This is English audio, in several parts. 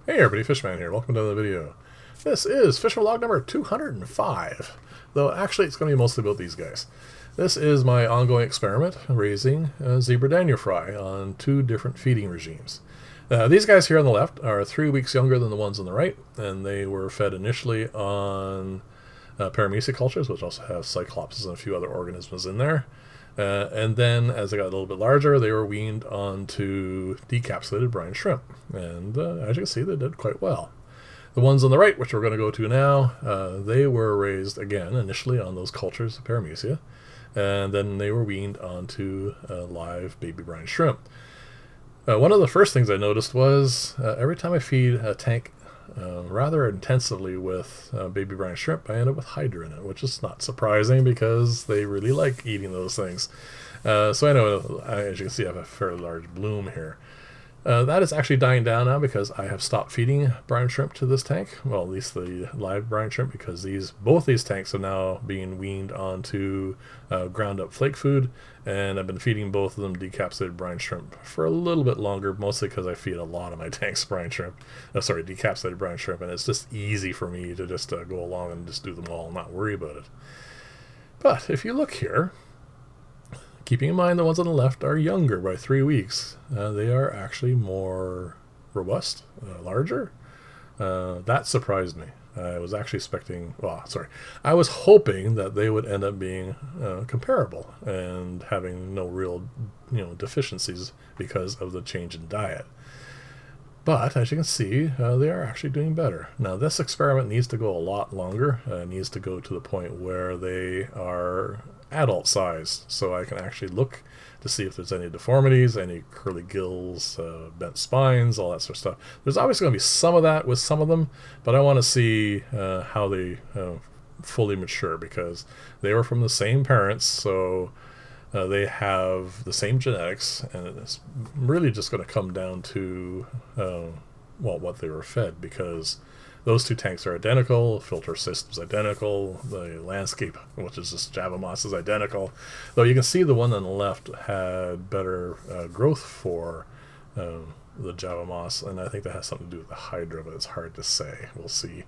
Hey everybody, Fishman here. Welcome to the video. This is Fishing Log number 205, though actually it's going to be mostly about these guys. This is my ongoing experiment raising zebra danio fry on two different feeding regimes. These guys here on the left are 3 weeks younger than the ones on the right, and they were fed initially on paramecia cultures, which also have cyclopses and a few other organisms in there. And then, as they got a little bit larger, they were weaned onto decapsulated brine shrimp. And as you can see, they did quite well. The ones on the right, which we're going to go to now, they were raised, again, initially on those cultures of paramecia. And then they were weaned onto live baby brine shrimp. One of the first things I noticed was every time I feed a tank rather intensively with baby brine shrimp, I end up with hydra in it, which is not surprising because they really like eating those things. So I know, as you can see, I have a fairly large bloom here. That is actually dying down now because I have stopped feeding brine shrimp to this tank. Well, at least the live brine shrimp, because both these tanks are now being weaned onto ground up flake food, and I've been feeding both of them decapsulated brine shrimp for a little bit longer, mostly because I feed a lot of my tanks decapsulated brine shrimp, and it's just easy for me to just go along and just do them all and not worry about it. But if you look here, keeping in mind the ones on the left are younger by 3 weeks, they are actually more robust, larger. That surprised me. I was actually I was hoping that they would end up being comparable and having no real, deficiencies because of the change in diet. But as you can see, they are actually doing better. Now this experiment needs to go a lot longer. It needs to go to the point where they are adult sized, so I can actually look to see if there's any deformities, any curly gills, bent spines, all that sort of stuff. There's obviously going to be some of that with some of them, but I want to see how they fully mature, because they were from the same parents, so they have the same genetics, and it's really just going to come down to what they were fed, because those two tanks are identical, filter system's identical, the landscape, which is just Java moss, is identical. Though you can see the one on the left had better growth for the Java moss, and I think that has something to do with the hydra, but it's hard to say. We'll see.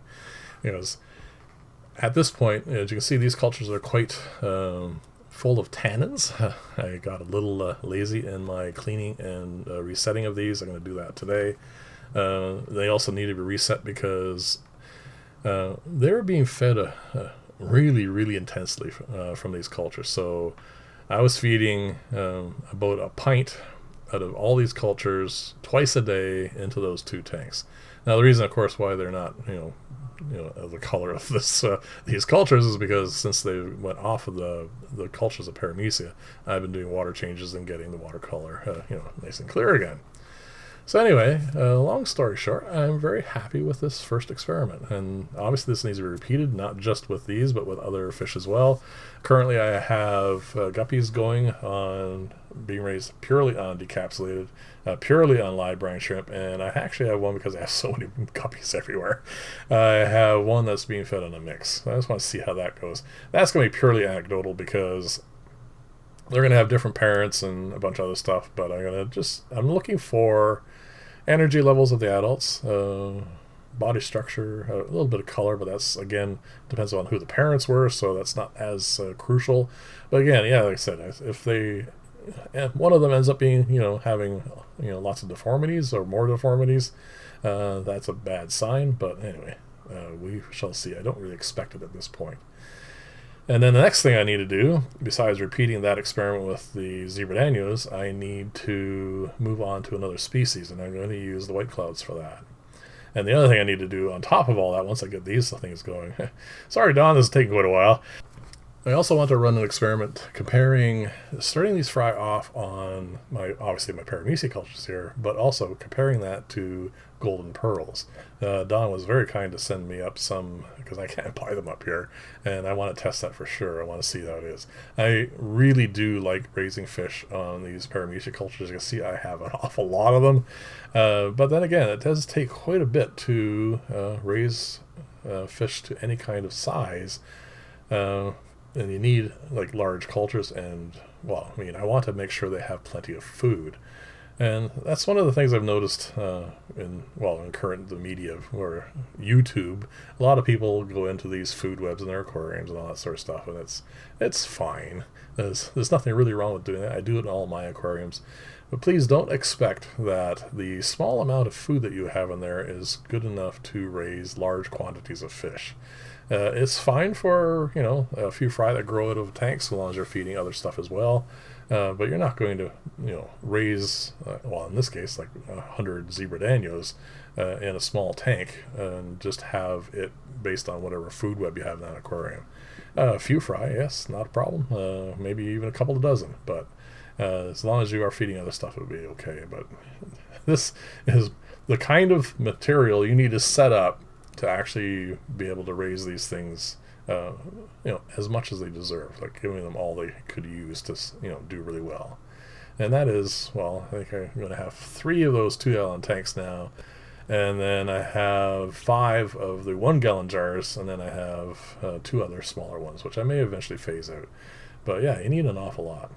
At this point, as you can see, these cultures are quite full of tannins. I got a little lazy in my cleaning and resetting of these. I'm going to do that today. They also need to be reset because they're being fed really, really intensely from these cultures. So I was feeding about a pint out of all these cultures twice a day into those two tanks. Now the reason, of course, why they're not the color of these cultures is because since they went off of the cultures of paramecia, I've been doing water changes and getting the water color nice and clear again. So anyway, long story short, I'm very happy with this first experiment, and obviously this needs to be repeated, not just with these, but with other fish as well. Currently I have guppies going on, being raised purely on decapsulated, purely on live brine shrimp, and I actually have one, because I have so many guppies everywhere, I have one that's being fed on a mix. I just want to see how that goes. That's going to be purely anecdotal, because they're going to have different parents and a bunch of other stuff, but I'm looking for energy levels of the adults, body structure, a little bit of color, but that's, again, depends on who the parents were, so that's not as crucial. But again, yeah, like I said, if one of them ends up being, having, lots of deformities or more deformities, that's a bad sign. But anyway, we shall see. I don't really expect it at this point. And then the next thing I need to do, besides repeating that experiment with the zebra danios, I need to move on to another species, and I'm going to use the white clouds for that. And the other thing I need to do on top of all that, once I get these things going, sorry Don, this is taking quite a while, I also want to run an experiment starting these fry off on obviously my paramecia cultures here, but also comparing that to golden pearls. Don was very kind to send me up some, because I can't buy them up here, and I want to test that for sure. I want to see how it is. I really do like raising fish on these paramecia cultures. You can see I have an awful lot of them, but then again, it does take quite a bit to raise fish to any kind of size. And you need like large cultures, and I want to make sure they have plenty of food. And that's one of the things I've noticed in current the media or YouTube. A lot of people go into these food webs and their aquariums and all that sort of stuff, and it's fine. There's nothing really wrong with doing that. I do it in all my aquariums. But please don't expect that the small amount of food that you have in there is good enough to raise large quantities of fish. It's fine for, a few fry that grow out of tanks so long as you're feeding other stuff as well. But you're not going to, raise, in this case, like 100 zebra danios in a small tank and just have it based on whatever food web you have in that aquarium. A few fry, yes, not a problem. Maybe even a couple of dozen, but as long as you are feeding other stuff, it would be okay. But this is the kind of material you need to set up to actually be able to raise these things, as much as they deserve, like giving them all they could use to, do really well. And that is, I think I'm going to have 3 of those 2-gallon tanks now, and then I have 5 of the 1-gallon jars, and then I have 2 other smaller ones, which I may eventually phase out. But yeah, you need an awful lot.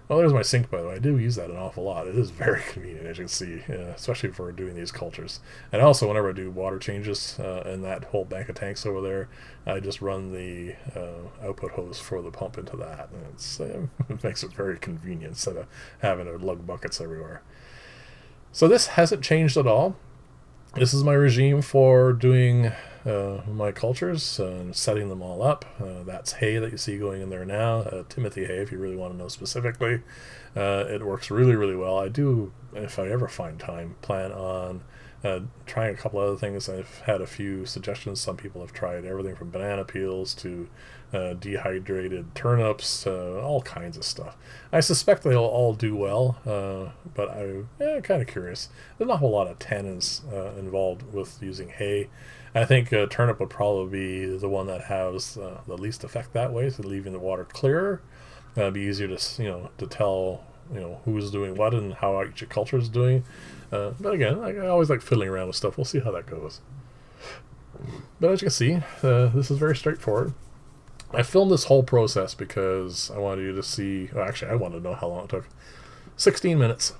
Well, there's my sink, by the way. I do use that an awful lot. It is very convenient, as you can see, especially for doing these cultures. And also, whenever I do water changes in that whole bank of tanks over there, I just run the output hose for the pump into that. And it makes it very convenient instead of having to lug buckets everywhere. So this hasn't changed at all. This is my regime for doing my cultures and setting them all up. That's hay that you see going in there now, Timothy hay if you really want to know specifically. It works really, really well. I do, if I ever find time, plan on trying a couple other things. I've had a few suggestions. Some people have tried everything from banana peels to dehydrated turnips, all kinds of stuff. I suspect they'll all do well, but I'm kind of curious. There's not a whole lot of tannins involved with using hay. I think turnip would probably be the one that has the least effect that way, so leaving the water clearer. It'd be easier to tell who's doing what and how each culture is doing. But again, I always like fiddling around with stuff. We'll see how that goes. But as you can see, this is very straightforward. I filmed this whole process because I wanted you to see, I wanted to know how long it took. 16 minutes.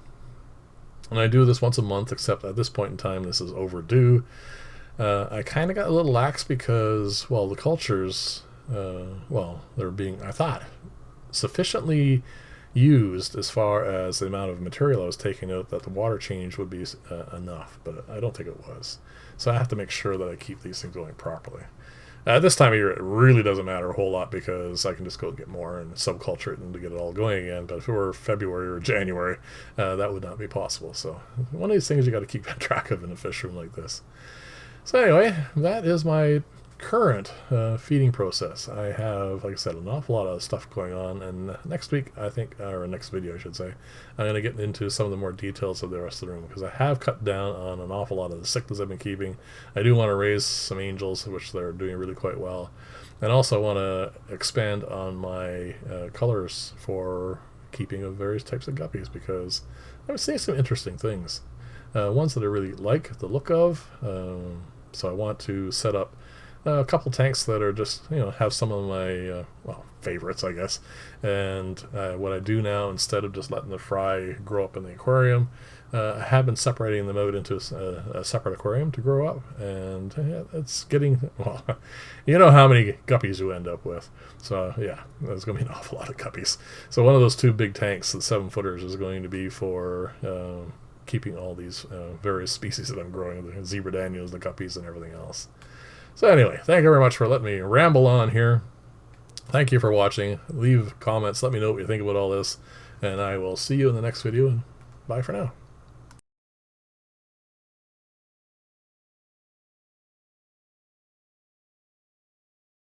And I do this once a month, except at this point in time, this is overdue. I kind of got a little lax because, the cultures, they're being, I thought, sufficiently used as far as the amount of material I was taking out that the water change would be enough, but I don't think it was. So I have to make sure that I keep these things going properly. This time of year, it really doesn't matter a whole lot because I can just go get more and subculture it and to get it all going again. But if it were February or January, that would not be possible. So one of these things you got to keep track of in a fish room like this. So anyway, that is my current feeding process. I have, like I said, an awful lot of stuff going on, and next week, I think, or next video I should say, I'm going to get into some of the more details of the rest of the room, because I have cut down on an awful lot of the cichlids I've been keeping. I do want to raise some angels, which they're doing really quite well, and also want to expand on my colors for keeping of various types of guppies, because I'm seeing some interesting things, ones that I really like the look of. So I want to set up a couple tanks that are just, have some of my, favorites, I guess. And what I do now, instead of just letting the fry grow up in the aquarium, I have been separating them out into a separate aquarium to grow up. And it's getting, you know how many guppies you end up with. So, yeah, there's going to be an awful lot of guppies. So one of those 2 big tanks, the 7-footers, is going to be for keeping all these various species that I'm growing, the zebra danios, the guppies, and everything else. So anyway, thank you very much for letting me ramble on here. Thank you for watching. Leave comments. Let me know what you think about all this. And I will see you in the next video. And bye for now.